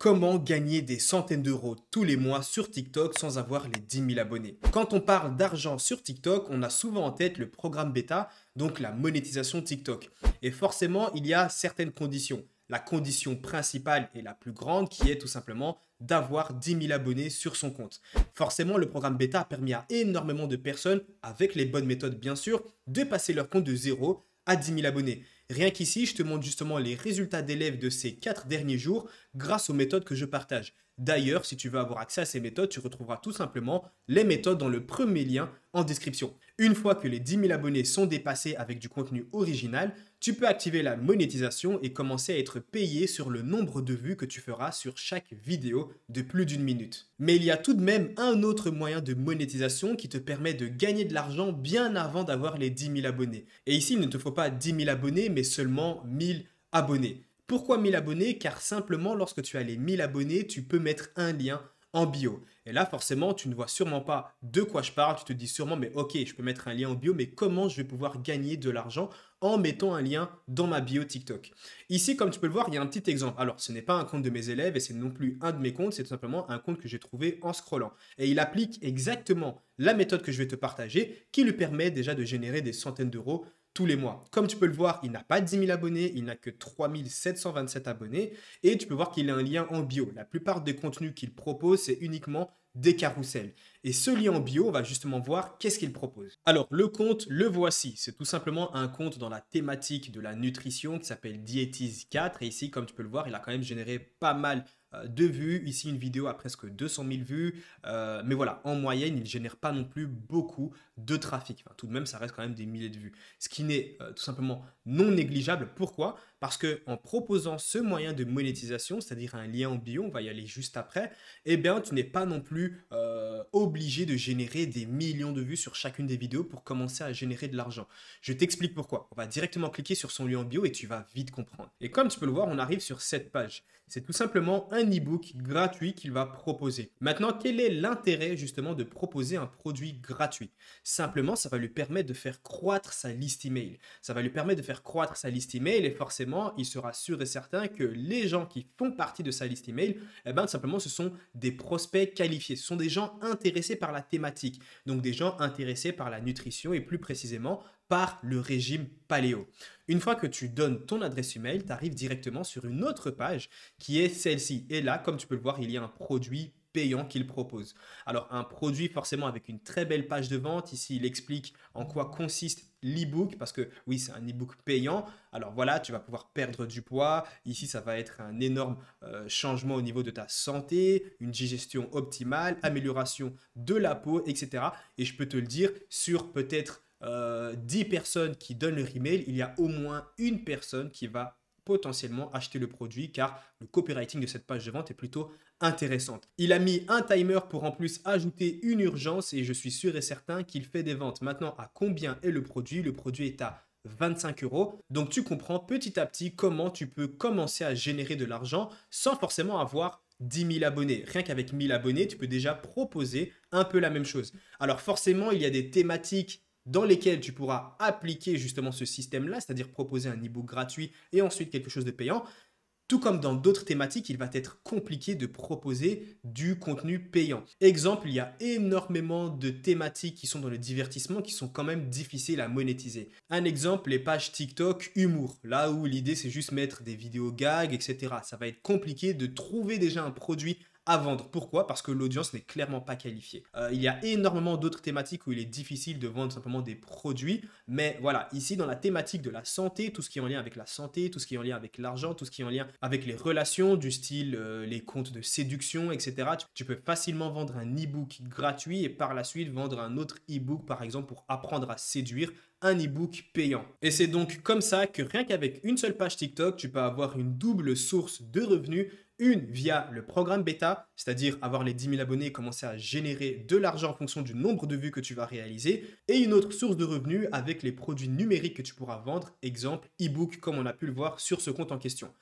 Comment gagner des centaines d'euros tous les mois sur TikTok sans avoir les 10 000 abonnés? Quand on parle d'argent sur TikTok, on a souvent en tête le programme bêta, donc la monétisation TikTok. Et forcément, il y a certaines conditions. La condition principale et la plus grande qui est tout simplement d'avoir 10 000 abonnés sur son compte. Forcément, le programme bêta a permis à énormément de personnes, avec les bonnes méthodes bien sûr, de passer leur compte de 0 à 10 000 abonnés. Rien qu'ici, je te montre justement les résultats d'élèves de ces 4 derniers jours grâce aux méthodes que je partage. D'ailleurs, si tu veux avoir accès à ces méthodes, tu retrouveras tout simplement les méthodes dans le premier lien en description. Une fois que les 10 000 abonnés sont dépassés avec du contenu original, tu peux activer la monétisation et commencer à être payé sur le nombre de vues que tu feras sur chaque vidéo de plus d'une minute. Mais il y a tout de même un autre moyen de monétisation qui te permet de gagner de l'argent bien avant d'avoir les 10 000 abonnés. Et ici, il ne te faut pas 10 000 abonnés, mais seulement 1000 abonnés. Pourquoi 1000 abonnés? Car simplement lorsque tu as les 1000 abonnés, tu peux mettre un lien en bio. Et là, forcément, tu ne vois sûrement pas de quoi je parle. Tu te dis sûrement, mais ok, je peux mettre un lien en bio, mais comment je vais pouvoir gagner de l'argent en mettant un lien dans ma bio TikTok? Ici, comme tu peux le voir, il y a un petit exemple. Alors, ce n'est pas un compte de mes élèves et c'est non plus un de mes comptes, c'est tout simplement un compte que j'ai trouvé en scrollant. Et il applique exactement la méthode que je vais te partager qui lui permet déjà de générer des centaines d'euros tous les mois. Comme tu peux le voir, il n'a pas 10 000 abonnés, il n'a que 3 727 abonnés et tu peux voir qu'il a un lien en bio. La plupart des contenus qu'il propose, c'est uniquement des carousels. Et ce lien en bio, on va justement voir qu'est-ce qu'il propose. Alors, le compte, le voici. C'est tout simplement un compte dans la thématique de la nutrition qui s'appelle Diétise 4. Et ici, comme tu peux le voir, il a quand même généré pas mal de vues. Ici, une vidéo a presque 200 000 vues. Mais voilà, en moyenne, il ne génère pas non plus beaucoup de trafic. Enfin, tout de même, ça reste quand même des milliers de vues. Ce qui n'est tout simplement non négligeable. Pourquoi? Parce qu'en proposant ce moyen de monétisation, c'est-à-dire un lien en bio, on va y aller juste après, eh bien, tu n'es pas non plus obligé de générer des millions de vues sur chacune des vidéos pour commencer à générer de l'argent. Je t'explique pourquoi. On va directement cliquer sur son lien en bio et tu vas vite comprendre. Et comme tu peux le voir, on arrive sur cette page. C'est tout simplement un e-book gratuit qu'il va proposer. Maintenant, quel est l'intérêt justement de proposer un produit gratuit? Simplement, ça va lui permettre de faire croître sa liste email. Ça va lui permettre de faire croître sa liste email et forcément, il sera sûr et certain que les gens qui font partie de sa liste email, eh ben, tout simplement, ce sont des prospects qualifiés. Ce sont des gens intéressés par la thématique. Donc, des gens intéressés par la nutrition et plus précisément par le régime paléo. Une fois que tu donnes ton adresse email, tu arrives directement sur une autre page qui est celle-ci. Et là, comme tu peux le voir, il y a un produit payant qu'il propose. Alors, un produit forcément avec une très belle page de vente. Ici, il explique en quoi consiste l'e-book parce que oui, c'est un e-book payant. Alors voilà, tu vas pouvoir perdre du poids. Ici, ça va être un énorme changement au niveau de ta santé, une digestion optimale, amélioration de la peau, etc. Et je peux te le dire, sur peut-être 10 personnes qui donnent leur email, il y a au moins une personne qui va potentiellement acheter le produit car le copywriting de cette page de vente est plutôt intéressante. Il a mis un timer pour en plus ajouter une urgence et je suis sûr et certain qu'il fait des ventes. Maintenant, à combien est le produit? Le produit est à 25 euros. Donc tu comprends petit à petit comment tu peux commencer à générer de l'argent sans forcément avoir 10 000 abonnés. Rien qu'avec 1000 abonnés, tu peux déjà proposer un peu la même chose. Alors forcément, il y a des thématiques dans lesquelles tu pourras appliquer justement ce système-là, c'est-à-dire proposer un e-book gratuit et ensuite quelque chose de payant. Tout comme dans d'autres thématiques, il va être compliqué de proposer du contenu payant. Exemple, il y a énormément de thématiques qui sont dans le divertissement qui sont quand même difficiles à monétiser. Un exemple, les pages TikTok humour, là où l'idée c'est juste mettre des vidéos gags, etc. Ça va être compliqué de trouver déjà un produit à vendre. Pourquoi? Parce que l'audience n'est clairement pas qualifiée. Il y a énormément d'autres thématiques où il est difficile de vendre simplement des produits, mais voilà, ici dans la thématique de la santé, tout ce qui est en lien avec la santé, tout ce qui est en lien avec l'argent, tout ce qui est en lien avec les relations, du style les comptes de séduction, etc. Tu peux facilement vendre un e-book gratuit et par la suite vendre un autre e-book, par exemple, pour apprendre à séduire, un e-book payant. Et c'est donc comme ça que rien qu'avec une seule page TikTok, tu peux avoir une double source de revenus. Une via le programme bêta, c'est-à-dire avoir les 10 000 abonnés et commencer à générer de l'argent en fonction du nombre de vues que tu vas réaliser. Et une autre source de revenus avec les produits numériques que tu pourras vendre, exemple e-book comme on a pu le voir sur ce compte en question.